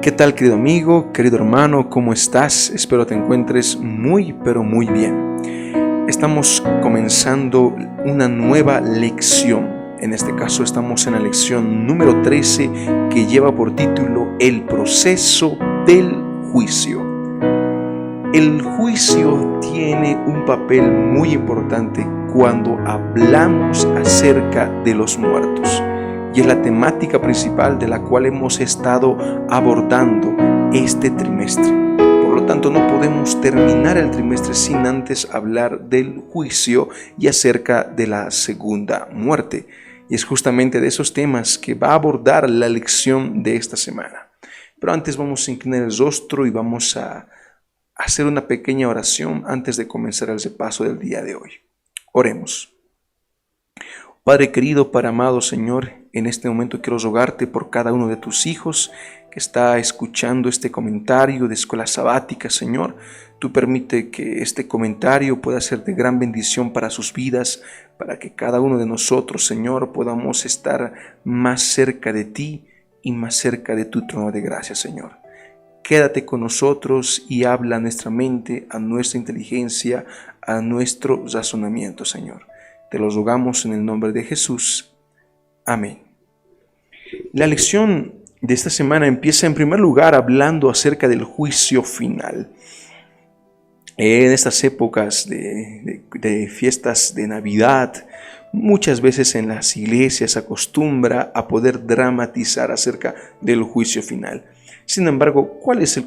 ¿Qué tal, querido amigo, querido hermano? ¿Cómo estás? Espero te encuentres muy, pero muy bien. Estamos comenzando una nueva lección. En este caso estamos en la lección número 13 que lleva por título El proceso del juicio. El juicio tiene un papel muy importante cuando hablamos acerca de los muertos. Y es la temática principal de la cual hemos estado abordando este trimestre. Por lo tanto, no podemos terminar el trimestre sin antes hablar del juicio y acerca de la segunda muerte. Y es justamente de esos temas que va a abordar la lección de esta semana. Pero antes vamos a inclinar el rostro y vamos a hacer una pequeña oración antes de comenzar el repaso del día de hoy. Oremos. Padre querido, Padre amado Señor, en este momento quiero rogarte por cada uno de tus hijos que está escuchando este comentario de Escuela Sabática, Señor. Tú permite que este comentario pueda ser de gran bendición para sus vidas, para que cada uno de nosotros, Señor, podamos estar más cerca de ti y más cerca de tu trono de gracia, Señor. Quédate con nosotros y habla a nuestra mente, a nuestra inteligencia, a nuestro razonamiento, Señor. Te lo rogamos en el nombre de Jesús. Amén. La lección de esta semana empieza en primer lugar hablando acerca del juicio final. En estas épocas de fiestas de Navidad, muchas veces en las iglesias se acostumbra a poder dramatizar acerca del juicio final. Sin embargo, ¿cuál es el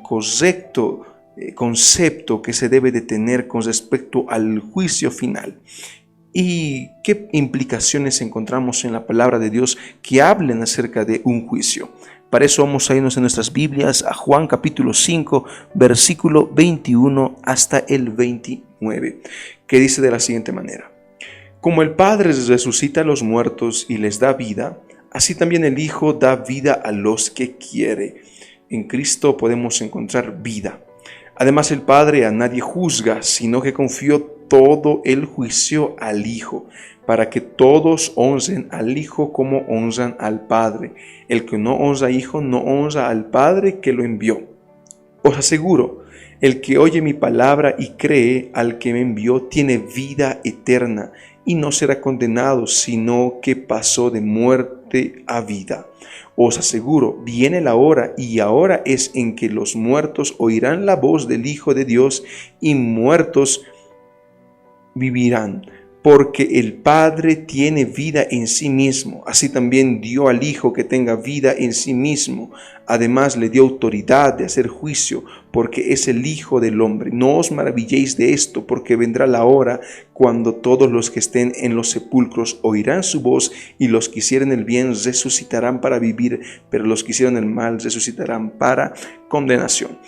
correcto concepto que se debe de tener con respecto al juicio final? ¿Y qué implicaciones encontramos en la palabra de Dios que hablen acerca de un juicio? Para eso vamos a irnos en nuestras Biblias a Juan capítulo 5, versículo 21 hasta el 29, que dice de la siguiente manera: Como el Padre resucita a los muertos y les da vida, así también el Hijo da vida a los que quiere. En Cristo podemos encontrar vida. Además, el Padre a nadie juzga, sino que confió todo el juicio al Hijo, para que todos honren al Hijo como honran al Padre. El que no honra al Hijo no honra al Padre que lo envió. Os aseguro, el que oye mi palabra y cree al que me envió tiene vida eterna, y no será condenado, sino que pasó de muerte a vida. Os aseguro, viene la hora, y ahora es en que los muertos oirán la voz del Hijo de Dios, y muertos vivirán, porque el Padre tiene vida en sí mismo, así también dio al Hijo que tenga vida en sí mismo. Además le dio autoridad de hacer juicio, porque es el Hijo del hombre. No os maravilléis de esto, porque vendrá la hora cuando todos los que estén en los sepulcros oirán su voz, y los que hicieren el bien resucitarán para vivir, pero los que hicieron el mal resucitarán para condenación.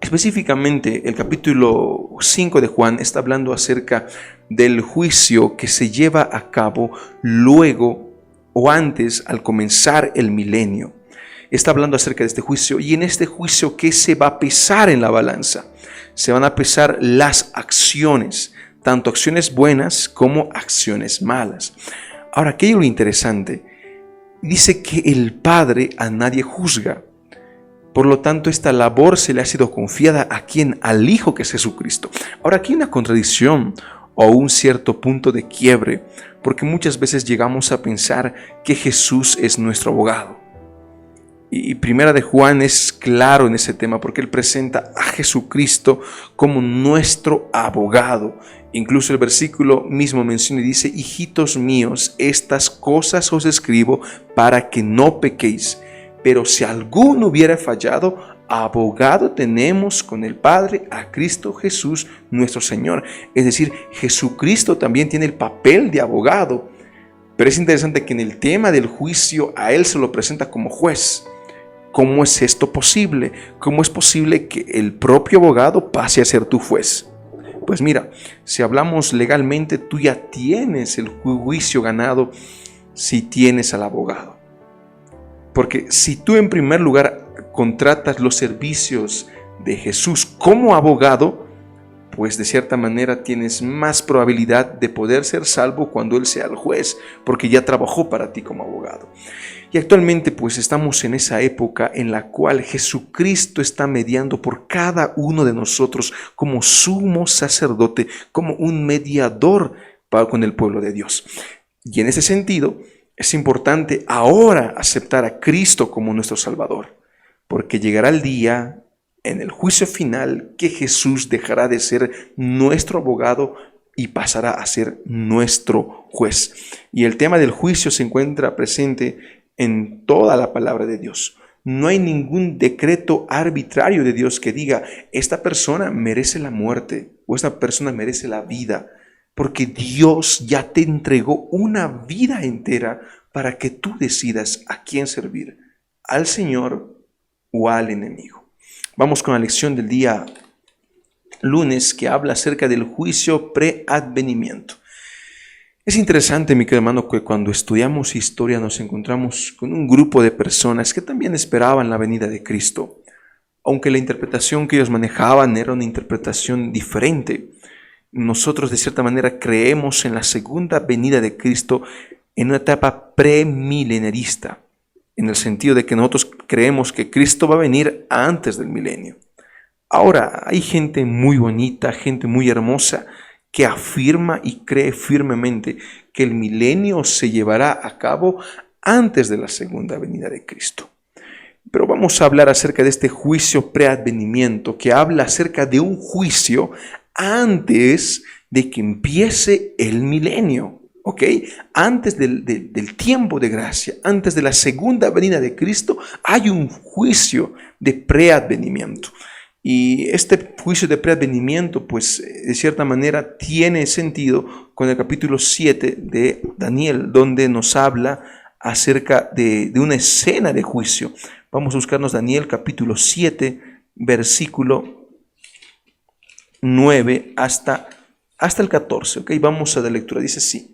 Específicamente, el capítulo 5 de Juan está hablando acerca del juicio que se lleva a cabo luego o antes al comenzar el milenio. Está hablando acerca de este juicio, y en este juicio, ¿qué se va a pesar en la balanza? Se van a pesar las acciones, tanto acciones buenas como acciones malas. Ahora, ¿qué es lo interesante? Dice que el Padre a nadie juzga. Por lo tanto, esta labor se le ha sido confiada ¿a quién? Al Hijo, que es Jesucristo. Ahora, aquí hay una contradicción o un cierto punto de quiebre, porque muchas veces llegamos a pensar que Jesús es nuestro abogado. Y Primera de Juan es claro en ese tema, porque él presenta a Jesucristo como nuestro abogado. Incluso el versículo mismo menciona y dice: hijitos míos, estas cosas os escribo para que no pequéis. Pero si alguno hubiera fallado, abogado tenemos con el Padre, a Cristo Jesús nuestro Señor. Es decir, Jesucristo también tiene el papel de abogado. Pero es interesante que en el tema del juicio a Él se lo presenta como juez. ¿Cómo es esto posible? ¿Cómo es posible que el propio abogado pase a ser tu juez? Pues mira, si hablamos legalmente, tú ya tienes el juicio ganado si tienes al abogado. Porque si tú en primer lugar contratas los servicios de Jesús como abogado, pues de cierta manera tienes más probabilidad de poder ser salvo cuando Él sea el juez, porque ya trabajó para ti como abogado. Y actualmente pues estamos en esa época en la cual Jesucristo está mediando por cada uno de nosotros como sumo sacerdote, como un mediador con el pueblo de Dios. Y en ese sentido es importante ahora aceptar a Cristo como nuestro Salvador, porque llegará el día en el juicio final que Jesús dejará de ser nuestro abogado y pasará a ser nuestro juez. Y el tema del juicio se encuentra presente en toda la palabra de Dios. No hay ningún decreto arbitrario de Dios que diga, esta persona merece la muerte o esta persona merece la vida, porque Dios ya te entregó una vida entera para que tú decidas a quién servir, al Señor o al enemigo. Vamos con la lección del día lunes que habla acerca del juicio preadvenimiento. Es interesante, mi querido hermano, que cuando estudiamos historia nos encontramos con un grupo de personas que también esperaban la venida de Cristo, aunque la interpretación que ellos manejaban era una interpretación diferente. Nosotros de cierta manera creemos en la segunda venida de Cristo en una etapa premilenarista, en el sentido de que nosotros creemos que Cristo va a venir antes del milenio. Ahora, hay gente muy bonita, gente muy hermosa, que afirma y cree firmemente que el milenio se llevará a cabo antes de la segunda venida de Cristo. Pero vamos a hablar acerca de este juicio preadvenimiento, que habla acerca de un juicio antes de que empiece el milenio. ¿Ok? Antes del tiempo de gracia, antes de la segunda venida de Cristo, hay un juicio de preadvenimiento. Y este juicio de preadvenimiento, pues de cierta manera tiene sentido con el capítulo 7 de Daniel, donde nos habla acerca de una escena de juicio. Vamos a buscarnos Daniel capítulo 7, versículo 9 hasta el 14. ¿Ok? Vamos a la lectura, dice así.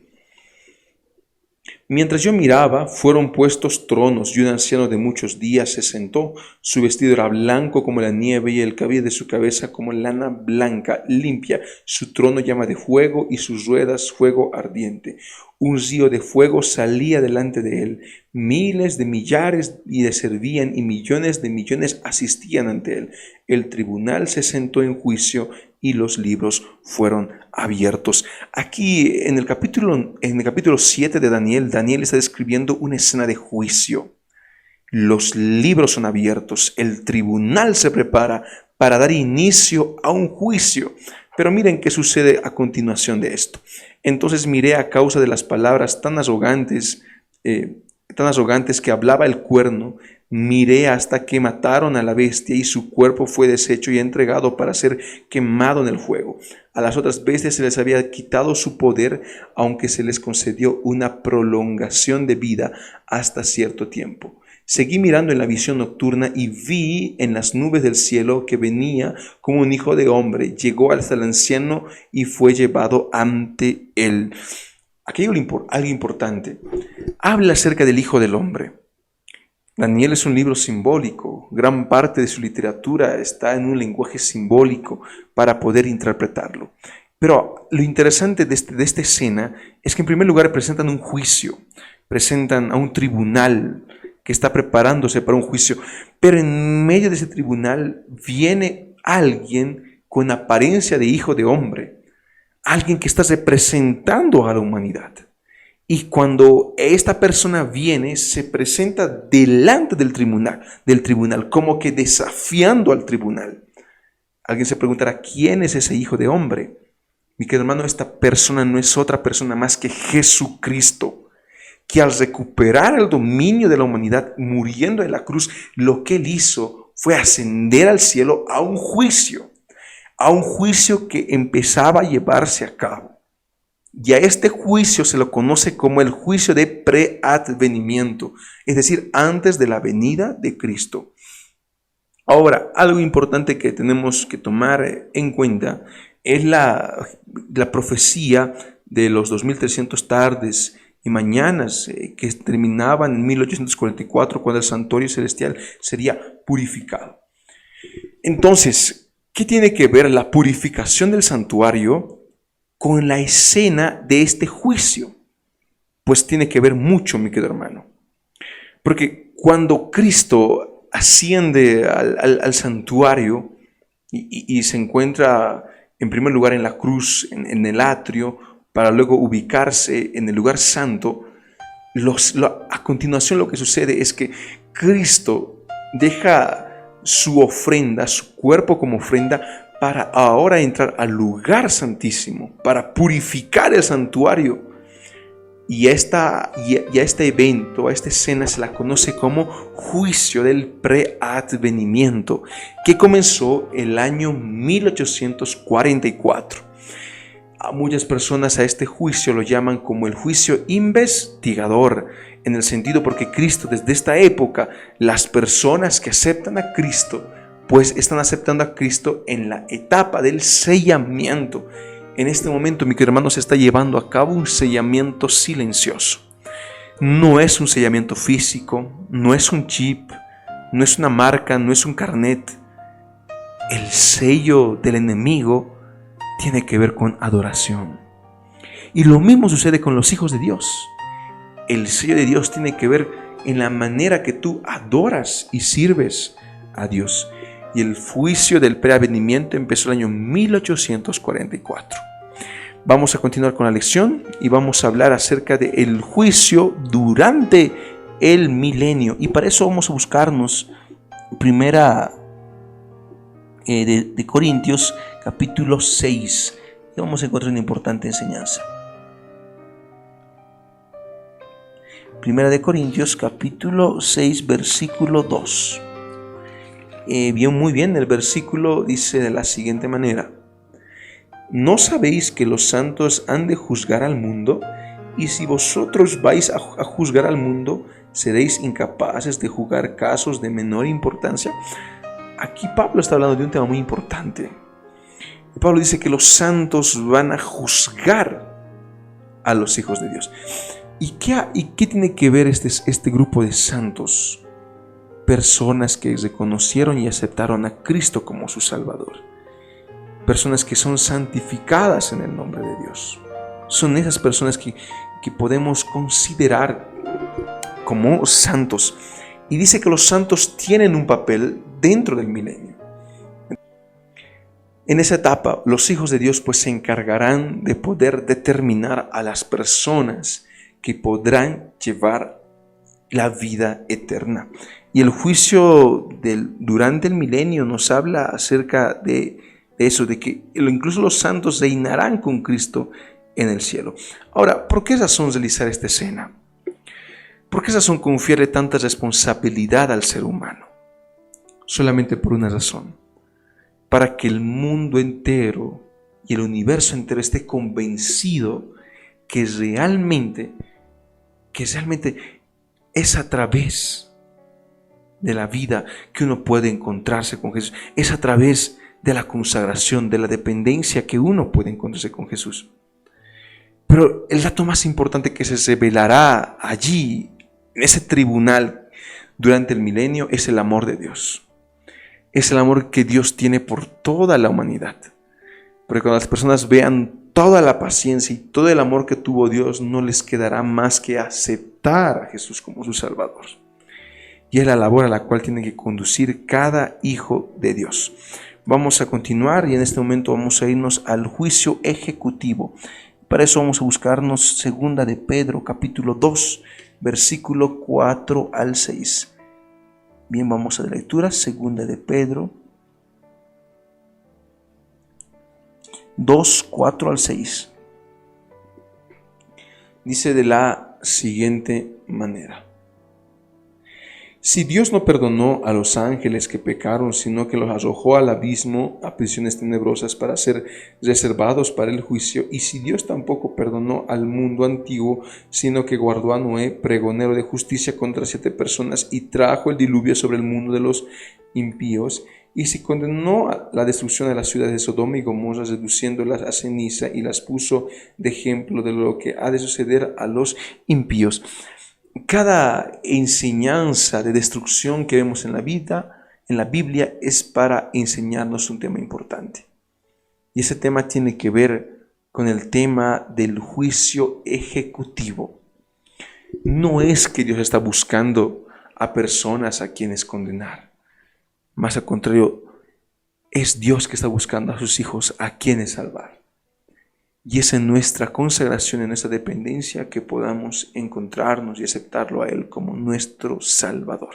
Mientras yo miraba, fueron puestos tronos, y un anciano de muchos días se sentó. Su vestido era blanco como la nieve, y el cabello de su cabeza como lana blanca, limpia. Su trono llama de fuego, y sus ruedas fuego ardiente. Un río de fuego salía delante de él. Miles de millares le servían, y millones de millones asistían ante él. El tribunal se sentó en juicio, y los libros fueron abiertos. Aquí en el capítulo 7 de Daniel, Daniel está describiendo una escena de juicio. Los libros son abiertos, el tribunal se prepara para dar inicio a un juicio. Pero miren qué sucede a continuación de esto. Entonces miré a causa de las palabras tan arrogantes que hablaba el cuerno, miré hasta que mataron a la bestia y su cuerpo fue deshecho y entregado para ser quemado en el fuego. A las otras bestias se les había quitado su poder, aunque se les concedió una prolongación de vida hasta cierto tiempo. Seguí mirando en la visión nocturna y vi en las nubes del cielo que venía como un hijo de hombre. Llegó hasta el anciano y fue llevado ante él. Aquí hay algo importante. Habla acerca del Hijo del Hombre. Daniel es un libro simbólico. Gran parte de su literatura está en un lenguaje simbólico para poder interpretarlo. Pero lo interesante de esta escena es que en primer lugar presentan un juicio, presentan a un tribunal que está preparándose para un juicio, pero en medio de ese tribunal viene alguien con apariencia de hijo de hombre, alguien que está representando a la humanidad. Y cuando esta persona viene, se presenta delante del tribunal, como que desafiando al tribunal. Alguien se preguntará, ¿quién es ese hijo de hombre? Mi querido hermano, esta persona no es otra persona más que Jesucristo, que al recuperar el dominio de la humanidad, muriendo en la cruz, lo que él hizo fue ascender al cielo a un juicio que empezaba a llevarse a cabo. Y a este juicio se lo conoce como el juicio de preadvenimiento, es decir, antes de la venida de Cristo. Ahora, algo importante que tenemos que tomar en cuenta es la profecía de los 2300 tardes y mañanas que terminaban en 1844, cuando el santuario celestial sería purificado. Entonces, ¿Qué tiene que ver la purificación del santuario con la escena de este juicio? Pues tiene que ver mucho, mi querido hermano. Porque cuando Cristo asciende al santuario y se encuentra en primer lugar en la cruz, en el atrio, para luego ubicarse en el lugar santo, a continuación lo que sucede es que Cristo deja su ofrenda, su cuerpo como ofrenda, para ahora entrar al lugar santísimo, para purificar el santuario. Y a este evento, a esta escena se la conoce como juicio del preadvenimiento, que comenzó el año 1844. A muchas personas a este juicio lo llaman como el juicio investigador, en el sentido porque Cristo, desde esta época, las personas que aceptan a Cristo, pues están aceptando a Cristo en la etapa del sellamiento. En este momento, mi querido hermano, se está llevando a cabo un sellamiento silencioso. No es un sellamiento físico, no es un chip, no es una marca, no es un carnet. El sello del enemigo tiene que ver con adoración. Y lo mismo sucede con los hijos de Dios. El sello de Dios tiene que ver en la manera que tú adoras y sirves a Dios. Y el juicio del preadvenimiento empezó el año 1844. Vamos a continuar con la lección y vamos a hablar acerca del juicio durante el milenio. Y para eso vamos a buscarnos primera de Corintios capítulo 6. Y vamos a encontrar una importante enseñanza. Primera de Corintios capítulo 6 versículo 2. Muy bien, el versículo dice de la siguiente manera: ¿no sabéis que los santos han de juzgar al mundo? Y si vosotros vais a juzgar al mundo, ¿seréis incapaces de juzgar casos de menor importancia? Aquí Pablo está hablando de un tema muy importante. Pablo dice que los santos van a juzgar a los hijos de Dios. ¿Y qué tiene que ver este grupo de santos? Personas que reconocieron y aceptaron a Cristo como su Salvador. Personas que son santificadas en el nombre de Dios. Son esas personas que podemos considerar como santos. Y dice que los santos tienen un papel dentro del milenio. En esa etapa, los hijos de Dios pues se encargarán de poder determinar a las personas que podrán llevar la vida eterna. Y el juicio durante el milenio nos habla acerca de eso, de que incluso los santos reinarán con Cristo en el cielo. Ahora, ¿por qué razón realizar esta escena? ¿Por qué razón confiere tanta responsabilidad al ser humano? Solamente por una razón: para que el mundo entero y el universo entero esté convencido que realmente es a través de la vida que uno puede encontrarse con Jesús. Es a través de la consagración, de la dependencia que uno puede encontrarse con Jesús. Pero el dato más importante que se revelará allí, en ese tribunal durante el milenio, es el amor de Dios. Es el amor que Dios tiene por toda la humanidad. Porque cuando las personas vean toda la paciencia y todo el amor que tuvo Dios, no les quedará más que aceptar a Jesús como su Salvador. Y es la labor a la cual tiene que conducir cada hijo de Dios. Vamos a continuar y en este momento vamos a irnos al juicio ejecutivo. Para eso vamos a buscarnos segunda de Pedro, capítulo 2, versículo 4 al 6. Bien, vamos a la lectura, segunda de Pedro 2, 4 al 6. Dice de la siguiente manera: si Dios no perdonó a los ángeles que pecaron, sino que los arrojó al abismo, a prisiones tenebrosas, para ser reservados para el juicio, y si Dios tampoco perdonó al mundo antiguo, sino que guardó a Noé, pregonero de justicia, contra 7 personas, y trajo el diluvio sobre el mundo de los impíos, y si condenó a la destrucción de las ciudades de Sodoma y Gomorra, reduciéndolas a ceniza, y las puso de ejemplo de lo que ha de suceder a los impíos. Cada enseñanza de destrucción que vemos en la vida en la Biblia es para enseñarnos un tema importante. Y ese tema tiene que ver con el tema del juicio ejecutivo. No es que Dios está buscando a personas a quienes condenar. Más al contrario, es Dios que está buscando a sus hijos a quienes salvar. Y es en nuestra consagración, en nuestra dependencia, que podamos encontrarnos y aceptarlo a Él como nuestro Salvador.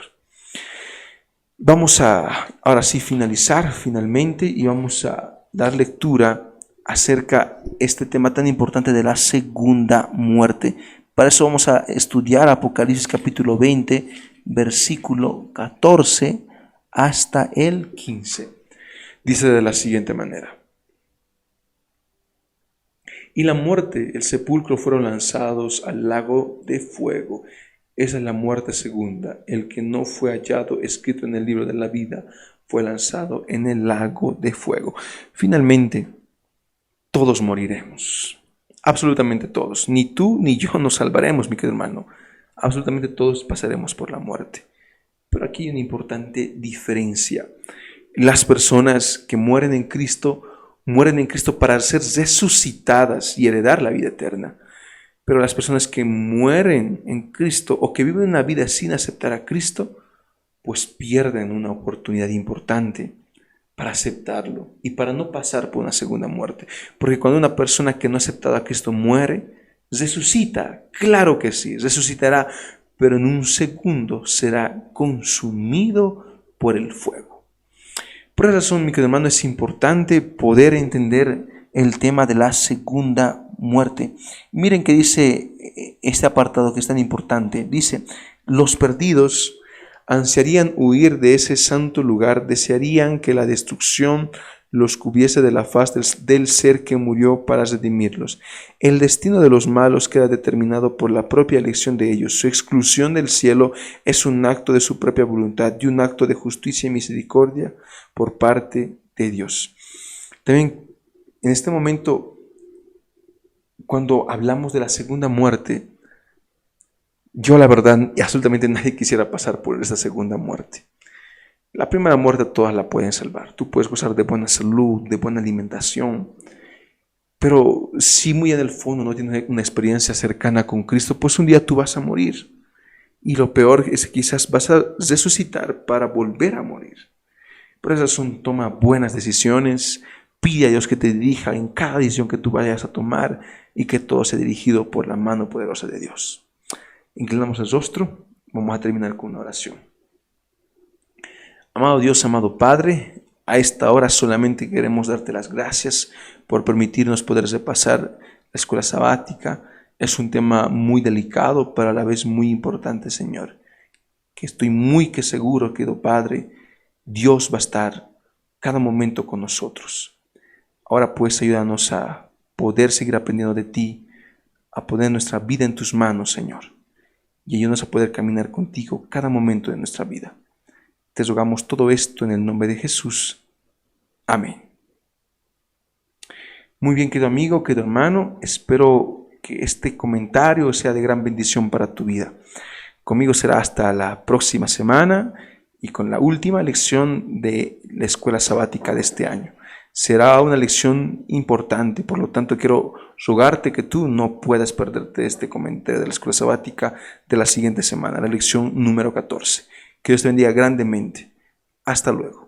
Vamos a ahora sí finalizar finalmente y vamos a dar lectura acerca de este tema tan importante de la segunda muerte. Para eso vamos a estudiar Apocalipsis capítulo 20, versículo 14 hasta el 15. Dice de la siguiente manera: y la muerte, el sepulcro fueron lanzados al lago de fuego. Esa es la muerte segunda. El que no fue hallado escrito en el libro de la vida fue lanzado en el lago de fuego. Finalmente, todos moriremos. Absolutamente todos. Ni tú ni yo nos salvaremos, mi querido hermano. Absolutamente todos pasaremos por la muerte. Pero aquí hay una importante diferencia. Las personas que mueren en Cristo para ser resucitadas y heredar la vida eterna. Pero las personas que mueren en Cristo o que viven una vida sin aceptar a Cristo, pues pierden una oportunidad importante para aceptarlo y para no pasar por una segunda muerte. Porque cuando una persona que no ha aceptado a Cristo muere, resucita, claro que sí, resucitará, pero en un segundo será consumido por el fuego. Por esa razón, mi querido hermano, es importante poder entender el tema de la segunda muerte. Miren que dice este apartado que es tan importante. Dice: los perdidos ansiarían huir de ese santo lugar, desearían que la destrucción los cubriese de la faz del ser que murió para redimirlos. El destino de los malos queda determinado por la propia elección de ellos. Su exclusión del cielo es un acto de su propia voluntad y un acto de justicia y misericordia por parte de Dios. También en este momento, cuando hablamos de la segunda muerte, yo la verdad, y absolutamente nadie quisiera pasar por esta segunda muerte. La primera muerte todas la pueden salvar. Tú puedes gozar de buena salud, de buena alimentación. Pero si muy en el fondo no tienes una experiencia cercana con Cristo, pues un día tú vas a morir. Y lo peor es que quizás vas a resucitar para volver a morir. Por eso toma buenas decisiones. Pide a Dios que te dirija en cada decisión que tú vayas a tomar y que todo sea dirigido por la mano poderosa de Dios. Inclinamos el rostro. Vamos a terminar con una oración. Amado Dios, amado Padre, a esta hora solamente queremos darte las gracias por permitirnos poder repasar la escuela sabática. Es un tema muy delicado, pero a la vez muy importante, Señor. Que estoy muy seguro, querido Padre, Dios va a estar cada momento con nosotros. Ahora pues ayúdanos a poder seguir aprendiendo de ti, a poner nuestra vida en tus manos, Señor. Y ayúdanos a poder caminar contigo cada momento de nuestra vida. Te rogamos todo esto en el nombre de Jesús. Amén. Muy bien, querido amigo, querido hermano, espero que este comentario sea de gran bendición para tu vida. Conmigo será hasta la próxima semana y con la última lección de la escuela sabática de este año. Será una lección importante, por lo tanto quiero rogarte que tú no puedas perderte este comentario de la escuela sabática de la siguiente semana, la lección número 14. Que Dios te bendiga grandemente. Hasta luego.